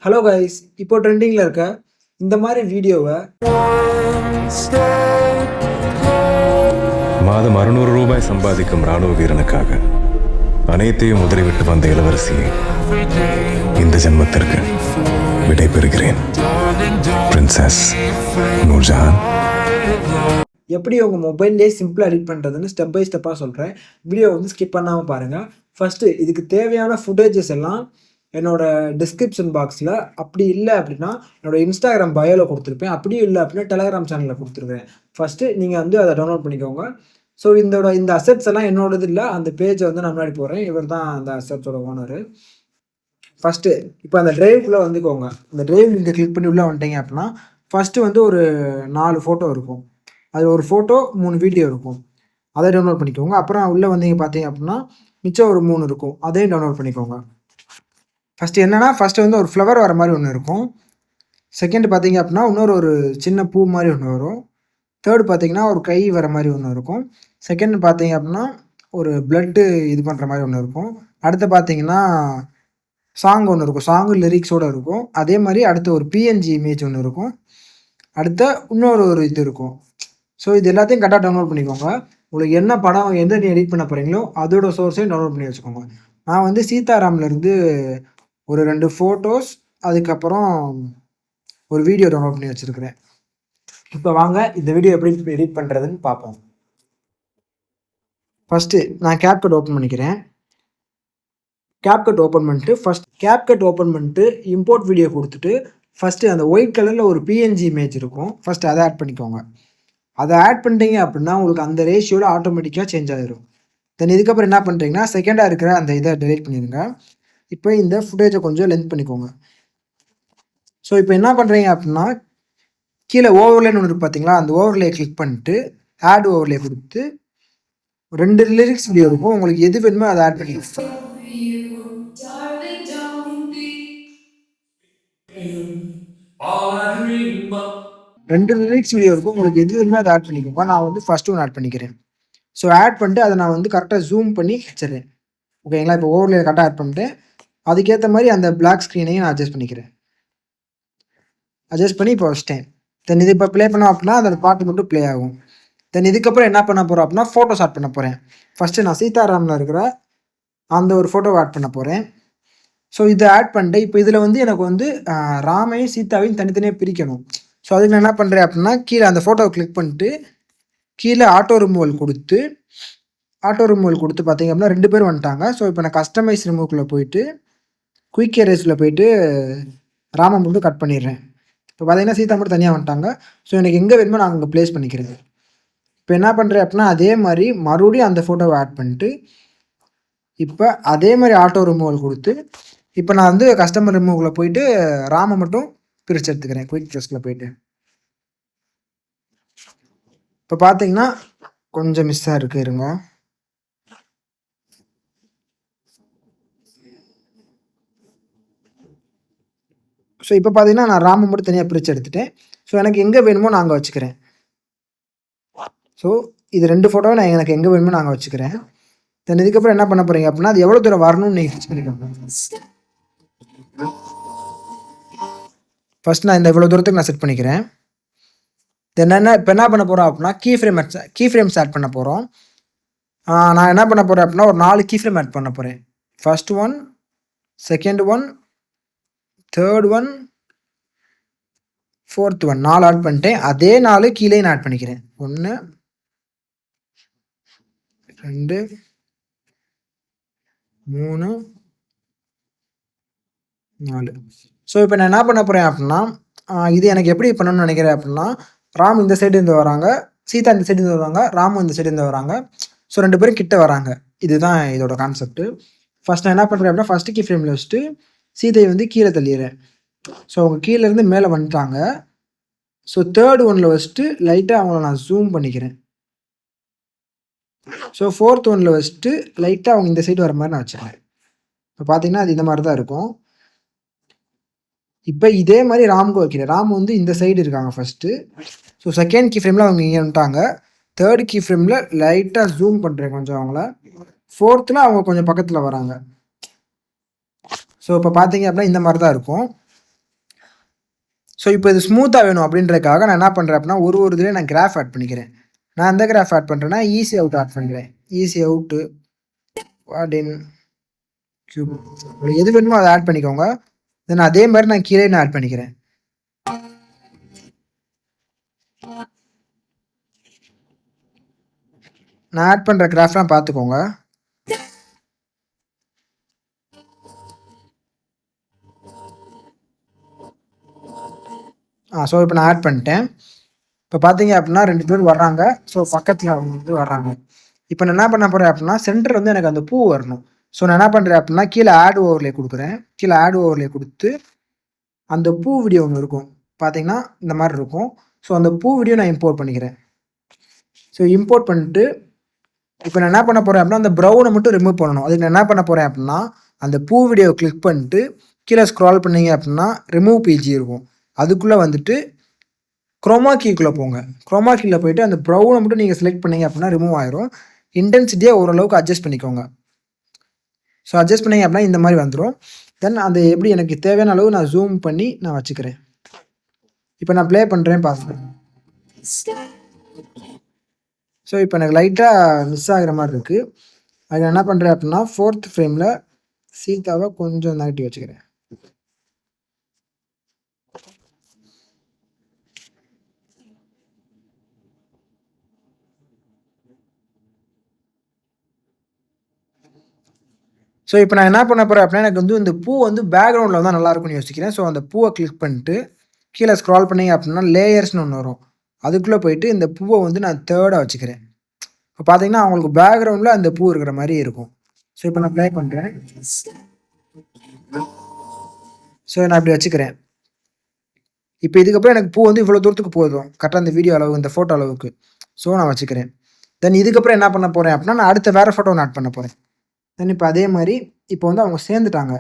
Hello guys, இப்போ ட்ரெண்டிங்கில் இருக்க இந்த மாதிரி வீடியோவை மாதம் 600 ரூபாய் சம்பாதிக்கும் ராணுவ வீரனுக்காக அனைத்தையும் உதறிவிட்டு வந்த இளவரசியை இந்த ஜென்மத்திற்கு விடை பெறுகிறேன். பிரின்சஸ் நூர்ஜஹான். எப்படி உங்கள் மொபைல்லேயே சிம்பிளாக எடிட் பண்ணுறதுன்னு ஸ்டெப் பை ஸ்டெப்பாக சொல்கிறேன். வீடியோ வந்து ஸ்கிப் பண்ணாமல் பாருங்கள். ஃபஸ்ட்டு இதுக்கு தேவையான ஃபுட்டேஜஸ் எல்லாம் என்னோடய டிஸ்கிரிப்ஷன் பாக்ஸில், அப்படி இல்லை அப்படின்னா என்னோடய இன்ஸ்டாகிராம் பயோவில் கொடுத்துருப்பேன். அப்படியும் இல்லை அப்படின்னா டெலகிராம் சேனலில் கொடுத்துருக்கேன். ஃபஸ்ட்டு நீங்கள் வந்து அதை டவுன்லோட் பண்ணிக்கோங்க. ஸோ இந்த அசெட்ஸ் எல்லாம் என்னோடது இல்லை, அந்த பேஜை வந்து நான் முன்னாடி போகிறேன். இவர் தான் அந்த அசெட்ஸோட ஓனர். ஃபஸ்ட்டு இப்போ அந்த ட்ரைவ்க்குள்ளே வந்துக்கோங்க. அந்த ட்ரைவ் நீங்கள் கிளிக் பண்ணி உள்ளே வந்துட்டீங்க அப்படின்னா ஃபஸ்ட்டு வந்து ஒரு 4 ஃபோட்டோ இருக்கும். அது ஒரு ஃபோட்டோ 3 வீடியோ இருக்கும். அதை டவுன்லோட் பண்ணிக்கோங்க. அப்புறம் உள்ளே வந்தீங்க பார்த்தீங்க அப்படின்னா மிச்சம் ஒரு 3 இருக்கும். அதையும் டவுன்லோட் பண்ணிக்கோங்க. ஃபஸ்ட்டு என்னென்னா ஃபஸ்ட்டு வந்து ஒரு ஃப்ளவர் வர மாதிரி ஒன்று இருக்கும். செகண்ட் பார்த்தீங்க அப்படின்னா இன்னொரு ஒரு சின்ன பூ மாதிரி ஒன்று வரும். தேர்டு பார்த்தீங்கன்னா ஒரு கை வர மாதிரி ஒன்று இருக்கும். செகண்ட் பார்த்தீங்க அப்படின்னா ஒரு பிளட்டு இது பண்ணுற மாதிரி ஒன்று இருக்கும். அடுத்து பார்த்தீங்கன்னா சாங் ஒன்று இருக்கும். சாங்கு லிரிக்ஸோடு இருக்கும். அதே மாதிரி அடுத்து ஒரு பிஎன்ஜி இமேஜ் ஒன்று இருக்கும். அடுத்த இன்னொரு இது இருக்கும். ஸோ இது எல்லாத்தையும் கரெக்டாக டவுன்லோட் பண்ணிக்கோங்க. உங்களுக்கு என்ன படம் எந்த நீ எடிட் பண்ண போகிறீங்களோ அதோட சோர்ஸையும் டவுன்லோட் பண்ணி வச்சுக்கோங்க. நான் வந்து சீதாராம்லேருந்து ஒரு 2 ஃபோட்டோஸ், அதுக்கப்புறம் ஒரு வீடியோ டவுன்லோட் பண்ணி வச்சுருக்கிறேன். இப்போ வாங்க இந்த வீடியோ எப்படி எடிட் பண்ணுறதுன்னு பார்ப்போம். ஃபஸ்ட்டு நான் CapCut ஓப்பன் பண்ணிக்கிறேன். CapCut ஓப்பன் பண்ணிட்டு CapCut ஓப்பன் பண்ணிட்டு இம்போர்ட் வீடியோ கொடுத்துட்டு ஃபஸ்ட்டு அந்த ஒயிட் கலரில் ஒரு பிஎன்ஜி இமேஜ் இருக்கும். ஃபஸ்ட்டு அதை ஆட் பண்ணிக்கோங்க. அதை ஆட் பண்ணிட்டீங்க அப்படின்னா உங்களுக்கு அந்த ரேஷியோவில் ஆட்டோமேட்டிக்காக சேஞ்ச் ஆகிடும். தென் இதுக்கப்புறம் என்ன பண்ணுறீங்கன்னா செகண்டாக இருக்கிற அந்த இதை டெலீட் பண்ணிடுங்க. இப்போ இந்த ஃபுட்டேஜை கொஞ்சம் லென்த் பண்ணிக்கோங்க. ஸோ இப்போ என்ன பண்ணுறீங்க அப்படின்னா கீழே ஓவர்லேன்னு ஒன்று இருக்கு பார்த்தீங்களா, அந்த ஓவர்லே கிளிக் பண்ணிட்டு ஆட் ஓவர்லே கொடுத்து 2 லிரிக்ஸ் வீடியோ இருக்கும். உங்களுக்கு எது வேணுமோ அதை ஆட் பண்ணிக்கலாம். 2 லிரிக்ஸ் வீடியோ இருக்கும். உங்களுக்கு எது வேணுமோ அதை ஆட் பண்ணிக்கோங்க. நான் வந்து ஃபர்ஸ்ட் ஒன்று ஆட் பண்ணிக்கிறேன். ஸோ ஆட் பண்ணிட்டு அதை நான் வந்து கரெக்டாக ஜூம் பண்ணி வச்சிடறேன். ஓகேங்களா? இப்போ ஓவர்லே கரெக்டாக ஆட் பண்ணிட்டேன். அதுக்கேற்ற மாதிரி அந்த பிளாக் ஸ்க்ரீனையும் நான் அட்ஜஸ்ட் பண்ணிக்கிறேன். அட்ஜஸ்ட் பண்ணி இப்போ வச்சிட்டேன். தென் இது இப்போ ப்ளே பண்ணோம் அப்படின்னா அதோட பாட்டு மட்டும் ப்ளே ஆகும். தென் இதுக்கப்புறம் என்ன பண்ண போகிறோம் அப்படின்னா ஃபோட்டோஸ் ஆட் பண்ண போகிறேன். ஃபஸ்ட்டு நான் சீதாராமில் இருக்கிற அந்த ஒரு ஃபோட்டோவை ஆட் பண்ண போகிறேன். ஸோ இதை ஆட் பண்ணிட்டு இப்போ இதில் வந்து எனக்கு வந்து ராமையும் சீதாவையும் தனித்தனியாக பிரிக்கணும். ஸோ அதுக்கு நான் என்ன பண்ணுறேன் அப்படின்னா கீழே அந்த ஃபோட்டோவை கிளிக் பண்ணிட்டு கீழே ஆட்டோ ரிமூவல் கொடுத்து பார்த்தீங்க அப்படின்னா 2 பேர் வந்துட்டாங்க. ஸோ இப்போ நான் கஸ்டமைஸ் ரிமூவ்க்குள்ளே போயிட்டு குயிக் எரேஸில் போயிட்டு ராமை மட்டும் கட் பண்ணிடுறேன். இப்போ பார்த்தீங்கன்னா சீதா மட்டும் தனியாக வந்துட்டாங்க. ஸோ எனக்கு எங்கே வேணுமோ நான் அங்கே ப்ளேஸ் பண்ணிக்கிறேன். இப்போ என்ன பண்ணுறேன் அப்படின்னா அதே மாதிரி மறுபடியும் அந்த ஃபோட்டோவை ஆட் பண்ணிட்டு இப்போ அதே மாதிரி ஆட்டோ ரிமூவல் கொடுத்து இப்போ நான் வந்து கஸ்டமர் ரிமூவ்ல போயிட்டு ராமை மட்டும் பிரித்து எடுத்துக்கிறேன் குயிக் ட்ரெஸ்ஸில் போயிட்டு. இப்போ பார்த்தீங்கன்னா கொஞ்சம் மிஸ்ஸாக இருக்குது, இருங்க. ஸோ இப்போ பார்த்தீங்கன்னா நான் ராமை மட்டும் தனியாக பிரித்து எடுத்துட்டேன். ஸோ எனக்கு எங்கே வேணுமோ நான் அங்கே வச்சுக்கிறேன். ஸோ இது 2 ஃபோட்டோவை நான் எனக்கு எங்கே வேணுமோ நான் அங்கே வச்சுக்கிறேன். தென் இதுக்கப்புறம் என்ன பண்ண போகிறீங்க அப்படின்னா அது எவ்வளோ தூரம் வரணும்னு நீங்கள் ஃபிக்ஸ் பண்ணிக்கோங்க. ஃபஸ்ட் நான் இந்த இவ்வளோ தூரத்துக்கு நான் செட் பண்ணிக்கிறேன். தென் இப்போ என்ன பண்ண போகிறோம் அப்படின்னா கீ ஃப்ரேம்ஸ் ஆட் பண்ண போகிறோம். நான் என்ன பண்ண போகிறேன் அப்படின்னா ஒரு 4 கீ ஃப்ரேம் ஆட் பண்ண போகிறேன். First one, second one, third one, fourth one, 4 add பண்ணிட்டேன். அதே 4 கீழே நான் ஆட் பண்ணிக்கிறேன். 1 2 3 4. ஸோ இப்போ நான் என்ன பண்ண போகிறேன் அப்படின்னா இது எனக்கு எப்படி பண்ணணும்னு நினைக்கிறேன் அப்படின்னா ராம் இந்த சைடு இருந்து வராங்க, சீதா இந்த சைடு இருந்து வராங்க, ராமும் இந்த சைடு இருந்து வராங்க. ஸோ 2 பேரும் கிட்ட வராங்க. இதுதான் இதோட கான்செப்ட். ஃபர்ஸ்ட் நான் என்ன பண்ணுறேன் அப்படின்னா ஃபர்ஸ்ட் கீ ஃப்ரேமில் வச்சுட்டு சீதையை வந்து கீழே தள்ளிடுறேன். ஸோ அவங்க கீழேருந்து மேலே வந்துட்டாங்க. ஸோ தேர்ட் ஒன்னில் வச்சுட்டு லைட்டாக அவங்கள நான் ஜூம் பண்ணிக்கிறேன். ஸோ ஃபோர்த் ஒன்னில் வச்சுட்டு லைட்டாக அவங்க இந்த சைடு வர மாதிரி நான் வச்சுக்கிறேன். இப்போ பார்த்தீங்கன்னா அது இந்த மாதிரி தான் இருக்கும். இப்போ இதே மாதிரி ராமுக்கு வைக்கிறேன். ராம் வந்து இந்த சைடு இருக்காங்க ஃபஸ்ட்டு. ஸோ செகண்ட் கீ ஃப்ரேமில் அவங்க இங்கே வந்துட்டாங்க. தேர்ட் கீ ஃப்ரேமில் லைட்டாக ஜூம் பண்ணுறேன் கொஞ்சம் அவங்கள. ஃபோர்த்தில் அவங்க கொஞ்சம் பக்கத்தில் வராங்க. ஸோ இப்போ பார்த்தீங்க அப்படின்னா இந்த மாதிரி தான் இருக்கும். ஸோ இப்போ இது ஸ்மூத்தாக வேணும் அப்படின்றதுக்காக நான் என்ன பண்ணுறேன் அப்படின்னா ஒரு இதுலேயே நான் கிராஃப் ஆட் பண்ணிக்கிறேன். நான் எந்த கிராஃப் ஆட் பண்ணுறேன்னா ஈஸி அவுட் ஆட் பண்ணிக்கிறேன். ஈஸி அவுட்டு வார்டின் கியூப் உங்களுக்கு எது வேணுமோ அதை ஆட் பண்ணிக்கோங்க. தென் அதே மாதிரி நான் கீழே நான் ஆட் பண்ணிக்கிறேன். நான் ஆட் பண்ணுற கிராஃப்லாம் பார்த்துக்கோங்க. ஸோ இப்போ நான் ஆட் பண்ணிட்டேன். இப்போ பார்த்தீங்க அப்படின்னா 2 பேர் வர்றாங்க. ஸோ பக்கத்தில் அவங்க வந்து வர்றாங்க. இப்போ நான் என்ன பண்ண போகிறேன் அப்படின்னா சென்டர் வந்து எனக்கு அந்த பூ வரணும். ஸோ நான் என்ன பண்ணுறேன் அப்படின்னா கீழே ஆட் ஓவர்லே கொடுக்குறேன். கீழே ஆட் ஓவர்லே கொடுத்து அந்த பூ வீடியோ ஒன்று இருக்கும் பார்த்தீங்கன்னா இந்த மாதிரி இருக்கும். ஸோ அந்த பூ வீடியோ நான் இம்போர்ட் பண்ணிக்கிறேன். ஸோ இம்போர்ட் பண்ணிட்டு இப்போ நான் என்ன பண்ண போகிறேன் அப்படின்னா அந்த ப்ரௌனை மட்டும் ரிமூவ் பண்ணணும். அதுக்கு நான் என்ன பண்ண போகிறேன் அப்படின்னா அந்த பூ வீடியோ கிளிக் பண்ணிட்டு கீழே ஸ்க்ரால் பண்ணீங்க அப்படின்னா ரிமூவ் பேஜ் இருக்கும். அதுக்குள்ளே வந்துட்டு குரோமா கீக்குள்ளே போங்க. குரோமா கீயில் போயிட்டு அந்த ப்ரௌனை மட்டும் நீங்கள் செலக்ட் பண்ணீங்க அப்படின்னா ரிமூவ் ஆயிரும். இன்டென்சிட்டியை ஓரளவுக்கு அட்ஜஸ்ட் பண்ணிக்கோங்க. ஸோ அட்ஜஸ்ட் பண்ணீங்க அப்படின்னா இந்த மாதிரி வந்துடும். தென் அந்த எப்படி எனக்கு தேவையான அளவு நான் ஜூம் பண்ணி நான் வச்சுக்கிறேன். இப்போ நான் ப்ளே பண்ணுறேன் பார்க்குறேன். ஸோ இப்போ எனக்கு லைட்டாக மிஸ் ஆகிற மாதிரி இருக்குது. அது நான் என்ன பண்ணுறேன் அப்படின்னா 4th ஃப்ரேமில் சீதாவை கொஞ்சம் நகட்டி வச்சுக்கிறேன். ஸோ இப்போ நான் என்ன பண்ண போகிறேன் அப்படின்னா எனக்கு வந்து இந்த பூ வந்து பேக்ரவுண்டில் வந்தால் நல்லாயிருக்கும்னு யோசிக்கிறேன். ஸோ அந்த பூவை கிளிக் பண்ணிட்டு கீழே ஸ்க்ரால் பண்ணீங்க அப்படின்னா லேயர்ஸ்னு ஒன்று வரும். அதுக்குள்ளே போயிட்டு இந்த பூவை வந்து நான் 3rd வச்சுக்கிறேன். இப்போ பார்த்தீங்கன்னா அவங்களுக்கு பேக்ரவுண்டில் அந்த பூ இருக்கிற மாதிரி இருக்கும். ஸோ இப்போ நான் ப்ளே பண்ணுறேன். ஸோ நான் இப்படி வச்சுக்கிறேன். இப்போ இதுக்கப்புறம் எனக்கு பூ வந்து இவ்வளோ தூரத்துக்கு போதும் கரெக்டாக இந்த வீடியோ அளவு இந்த ஃபோட்டோ அளவுக்கு. ஸோ நான் வச்சுக்கிறேன். தென் இதுக்கப்புறம் என்ன பண்ண போகிறேன் அப்படின்னா நான் அடுத்த வேறு ஃபோட்டோ ஆட் பண்ண போகிறேன். தென் இப்போ அதே மாதிரி இப்போ வந்து அவங்க சேர்ந்துட்டாங்க.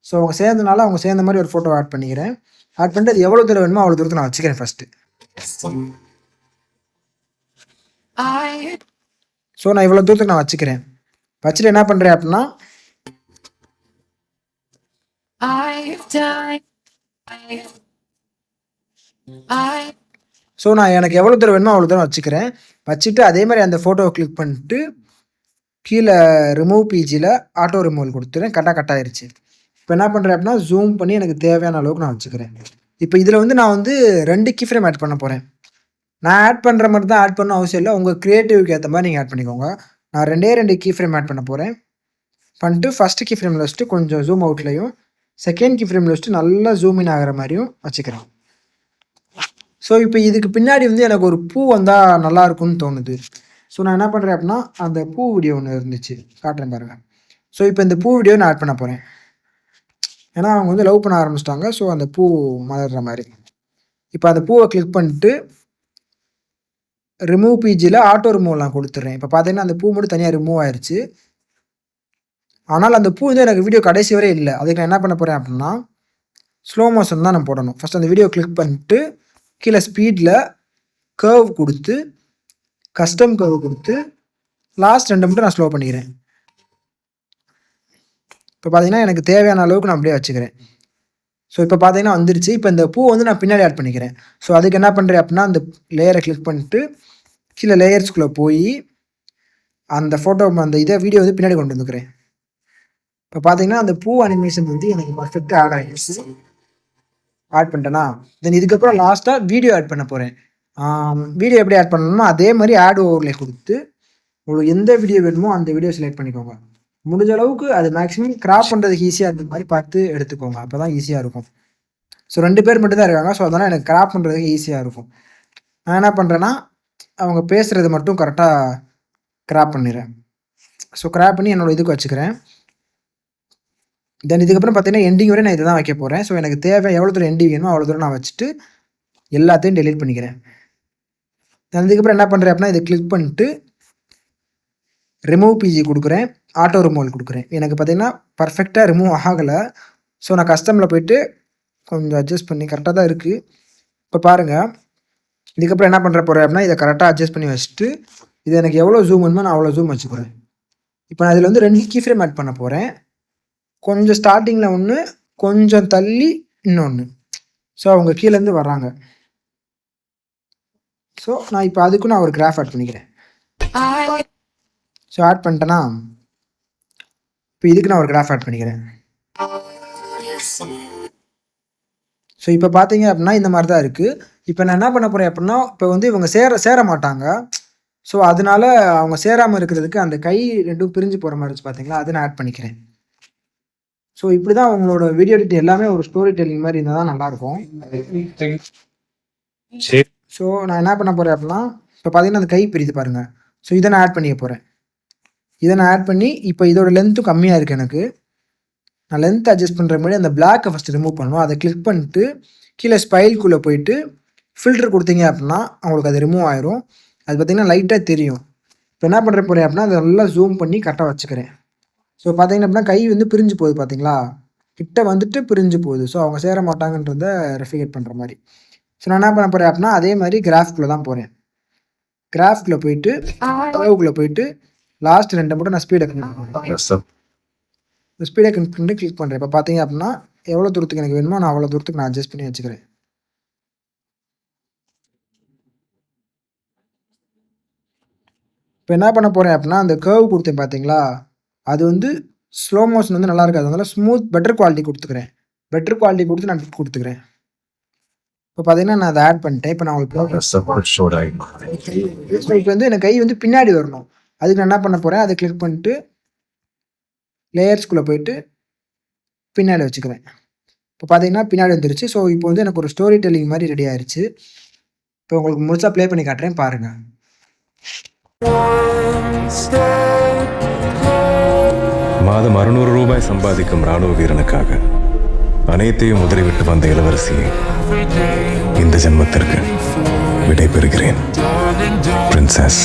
ஸோ அவங்க சேர்ந்தனால அவங்க சேர்ந்த மாதிரி ஒரு ஃபோட்டோ ஆட் பண்ணிக்கிறேன். ஆட் பண்ணிட்டு அது எவ்வளோ தூரம் வேணுமோ அவ்வளோ தூரத்தை நான் வச்சுக்கிறேன் ஃபஸ்ட்டு. ஸோ நான் இவ்வளோ தூரத்துக்கு நான் வச்சுக்கிறேன். வச்சுட்டு என்ன பண்ணுறேன் அப்படின்னா ஸோ நான் எனக்கு எவ்வளோ தூரம் வேணுமோ அவ்வளோ தூரம் வச்சுக்கிறேன். வச்சுட்டு அதே மாதிரி அந்த ஃபோட்டோவை கிளிக் பண்ணிட்டு கீழே ரிமூவ் பிஜியில் ஆட்டோ ரிமூவல் கொடுத்துறேன். கட் ஆயிருச்சு. இப்போ என்ன பண்ணுறேன் அப்படின்னா ஜூம் பண்ணி எனக்கு தேவையான அளவுக்கு நான் வச்சுக்கிறேன். இப்போ இதில் வந்து நான் வந்து 2 கீ ஃப்ரேம் ஆட் பண்ண போகிறேன். நான் ஆட் பண்ணுற மாதிரி தான் ஆட் பண்ணணும் அவசியம் இல்லை. உங்கள் க்ரியேட்டிவ்க்கு ஏற்ற மாதிரி நீங்கள் ஆட் பண்ணிக்கோங்க. நான் 2 கீ ஃப்ரேம் ஆட் பண்ண போகிறேன். பண்ணிட்டு ஃபஸ்ட்டு கீ ஃப்ரேமில் வச்சுட்டு கொஞ்சம் ஜூம் அவுட்லையும் செகண்ட் கீ ஃப்ரேமில் வச்சுட்டு நல்லா ஜூம் இன் ஆகிற மாதிரியும் வச்சுக்கிறேன். ஸோ இப்போ இதுக்கு பின்னாடி வந்து எனக்கு ஒரு பூ வந்தால் நல்லா இருக்கும்னு தோணுது. ஸோ நான் என்ன பண்ணுறேன் அப்படின்னா அந்த பூ வீடியோ ஒன்று இருந்துச்சு காட்டுறேன் பாருங்கள். ஸோ இப்போ இந்த பூ வீடியோ நான் ஆட் பண்ண போகிறேன். ஏன்னா அவங்க வந்து லவ் பண்ண ஆரம்பிச்சிட்டாங்க. ஸோ அந்த பூ மலர்ற மாதிரி. இப்போ அந்த பூவை கிளிக் பண்ணிட்டு ரிமூவ் பிஜியில் ஆட்டோ ரிமூவ் நான் கொடுத்துட்றேன். இப்போ பார்த்தீங்கன்னா அந்த பூ மட்டும் தனியாக ரிமூவ் ஆயிடுச்சு. ஆனால் அந்த பூ வந்து எனக்கு வீடியோ கடைசி வரை இல்லை. அதுக்கு நான் என்ன பண்ண போகிறேன் அப்படின்னா ஸ்லோ மோஷன் தான் நான் போடணும். ஃபஸ்ட் அந்த வீடியோ கிளிக் பண்ணிட்டு கீழே ஸ்பீடில் கர்வ் கொடுத்து கஸ்டம் கர்வ் கொடுத்து லாஸ்ட் 2 மட்டும் நான் ஸ்லோ பண்ணிக்கிறேன். இப்போ பார்த்தீங்கன்னா எனக்கு தேவையான அளவுக்கு நான் அப்படியே வச்சுக்கிறேன். ஸோ இப்போ பார்த்தீங்கன்னா வந்துருச்சு. இப்போ இந்த பூ வந்து நான் பின்னாடி ஆட் பண்ணிக்கிறேன். ஸோ அதுக்கு என்ன பண்ணுறேன் அப்படின்னா அந்த லேயரை கிளிக் பண்ணிட்டு கீழே லேயர்ஸ்குள்ளே போய் அந்த ஃபோட்டோ அந்த இதை வீடியோ வந்து பின்னாடி கொண்டு வந்துக்கிறேன். இப்போ பார்த்தீங்கன்னா அந்த பூ அனிமேஷன் வந்து எனக்கு பர்ஃபெக்டாக ஆட் ஆகிடுச்சு. ஆட் பண்ணிட்டேன்னா தென் இதுக்கப்புறம் லாஸ்ட்டாக வீடியோ ஆட் பண்ண போகிறேன். வீடியோ எப்படி ஆட் பண்ணணுமோ அதே மாதிரி ஆட் ஓவர்லே கொடுத்து உங்களுக்கு எந்த வீடியோ வேணுமோ அந்த வீடியோ செலக்ட் பண்ணிக்கோங்க. முடிஞ்ச அளவுக்கு அது மேக்ஸிமம் கிராப் பண்ணுறதுக்கு ஈஸியாக இருந்த மாதிரி பார்த்து எடுத்துக்கோங்க. அப்போ தான் ஈஸியாக இருக்கும். ஸோ 2 பேர் மட்டும் தான் இருக்காங்க. ஸோ அதனால் எனக்கு கிராப் பண்ணுறதுக்கு ஈஸியாக இருக்கும். நான் என்ன பண்ணுறேன்னா அவங்க பேசுகிறது மட்டும் கரெக்டாக கிராப் பண்ணிடுறேன். ஸோ கிராப் பண்ணி என்னோடய இதுக்கு வச்சுக்கிறேன். தென் இதுக்கப்புறம் பார்த்தீங்கன்னா எண்டிங் வரை நான் இதை தான் வைக்க போகிறேன். ஸோ எனக்கு தேவை எவ்வளோ தூரம் எண்டிங் வேணுமோ அவ்வளோ தூரம் நான் வச்சுட்டு எல்லாத்தையும் டெலீட் பண்ணிக்கிறேன். அதுக்கப்புறம் என்ன பண்ணுறேன் அப்படின்னா இதை கிளிக் பண்ணிட்டு ரிமூவ் பிஜி கொடுக்குறேன். ஆட்டோ ரிமூவல் கொடுக்குறேன். எனக்கு பார்த்தீங்கன்னா பர்ஃபெக்டாக ரிமூவ் ஆகலை. ஸோ நான் கஸ்டமில் போய்ட்டு கொஞ்சம் அட்ஜஸ்ட் பண்ணி கரெக்டாக தான் இருக்குது. இப்போ பாருங்கள் இதுக்கப்புறம் என்ன பண்ணுற போகிறேன் அப்படின்னா இதை கரெக்டாக அட்ஜஸ்ட் பண்ணி வச்சுட்டு இது எனக்கு எவ்வளோ ஜூம் வேணுமோ நான் அவ்வளோ ஜூம் வச்சுக்கிறேன். இப்போ நான் இதில் வந்து 2 கீ ஃப்ரேம் ஆட் பண்ண போகிறேன். கொஞ்சம் ஸ்டார்டிங்கில் ஒன்று கொஞ்சம் தள்ளி இன்னொன்று. ஸோ அவங்க கீழேருந்து வர்றாங்க. ஸோ நான் இப்போ அதுக்கும் நான் ஒரு கிராஃப் ஆட் பண்ணிக்கிறேன். ஸோ ஆட் பண்ணிட்டேன்னா இப்போ இதுக்கு நான் ஒரு கிராஃப் ஆட் பண்ணிக்கிறேன். ஸோ இப்போ பார்த்தீங்க அப்படின்னா இந்த மாதிரி தான் இருக்குது. இப்போ நான் என்ன பண்ண போகிறேன் அப்படின்னா, இப்போ வந்து இவங்க சேர மாட்டாங்க. ஸோ அதனால அவங்க சேராமல் இருக்கிறதுக்கு அந்த கை 2ம் பிரிஞ்சு போகிற மாதிரி இருந்துச்சு பார்த்தீங்களா, அதை நான் ஆட் பண்ணிக்கிறேன். ஸோ இப்படி தான் அவங்களோட வீடியோ எடிட் எல்லாமே ஒரு ஸ்டோரி டெல்லிங் மாதிரி இருந்தால் தான் நல்லாயிருக்கும். ஸோ நான் என்ன பண்ண போகிறேன் அப்படின்னா, இப்போ பார்த்தீங்கன்னா அந்த கை பிரியுது பாருங்கள். ஸோ இதை நான் ஆட் பண்ணிக்க போகிறேன். இதை நான் ஆட் பண்ணி இப்போ இதோட லென்த்தும் கம்மியாக இருக்குது எனக்கு. நான் லென்த் அட்ஜஸ்ட் பண்ணுற மாதிரி அந்த பிளாக்கை ஃபஸ்ட்டு ரிமூவ் பண்ணணும். அதை கிளிக் பண்ணிட்டு கீழே ஸ்பைல்குள்ளே போயிட்டு ஃபில்டர் கொடுத்தீங்க அப்படின்னா அவங்களுக்கு அது ரிமூவ் ஆயிரும். அது பார்த்திங்கன்னா லைட்டாக தெரியும். இப்போ என்ன பண்ணுற போகிறேன் அப்படின்னா அதை நல்லா ஜூம் பண்ணி கரெக்டாக வச்சுக்கிறேன். ஸோ பார்த்தீங்கன்னா அப்படின்னா கை வந்து பிரிஞ்சு போகுது பார்த்தீங்களா, கிட்ட வந்துட்டு பிரிஞ்சு போகுது. ஸோ அவங்க சேர மாட்டாங்கன்றத ரெஃபிகேட் பண்ணுற மாதிரி. ஸோ நான் என்ன பண்ண போகிறேன் அப்படின்னா அதே மாதிரி கிராஃப்குள்ளே தான் போகிறேன். கிராஃப்குள்ளே போயிட்டு அளவுக்குள்ளே போயிட்டு லாஸ்ட் 2 மட்டும் நான் ஸ்பீடை கனெக்ட் பண்ணி கிளிக் பண்ணுறேன். இப்போ பார்த்தீங்க அப்படின்னா எவ்வளோ தூரத்துக்கு எனக்கு வேணுமோ நான் அவ்வளோ தூரத்துக்கு நான் அட்ஜஸ்ட் பண்ணி வச்சுக்கிறேன். இப்போ என்ன பண்ண போகிறேன் அப்படின்னா அந்த கர்வ் கொடுத்தேன் பார்த்தீங்களா, அது வந்து ஸ்லோ மோஷன் வந்து நல்லா இருக்காது. அதனால பெட்டர் குவாலிட்டி கொடுத்துக்கிறேன். பெட்டர் குவாலிட்டி கொடுத்து நான் கொடுத்துக்கிறேன். இப்போ பார்த்தீங்கன்னா நான் அதை ஆட் பண்ணிட்டேன். இப்போ நான் உங்களுக்கு இப்போ வந்து எனக்கு கை வந்து பின்னாடி வரணும். அதுக்கு நான் என்ன பண்ண போகிறேன், அதை கிளிக் பண்ணிட்டு லேயர்ஸ்குள்ளே போயிட்டு பின்னாடி வச்சுக்கிறேன். இப்போ பார்த்தீங்கன்னா பின்னாடி வந்துருச்சு. ஸோ இப்போ வந்து எனக்கு ஒரு ஸ்டோரி டெல்லிங் மாதிரி ரெடி ஆயிடுச்சு. இப்போ உங்களுக்கு முழுசாக ப்ளே பண்ணி காட்டுறேன் பாருங்கள். மாதம் 600 ரூபாய் சம்பாதிக்கும் ராணுவ வீரனுக்காக அனைத்தையும் உதறிவிட்டு வந்த இளவரசியை இந்த ஜென்மத்திற்கு விடை பெறுகிறேன். பிரின்சஸ்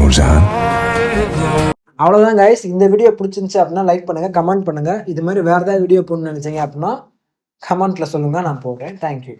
நூர்ஜஹான். அவ்வளோதான் கைஸ். இந்த வீடியோ பிடிச்சிருந்துச்சு அப்படின்னா லைக் பண்ணுங்கள், கமெண்ட் பண்ணுங்கள். இது மாதிரி வேறு ஏதாவது வீடியோ போடணும்னு நினச்சிங்க அப்படின்னா கமெண்ட்டில் சொல்லுங்கள், நான் போடுறேன். தேங்க்யூ.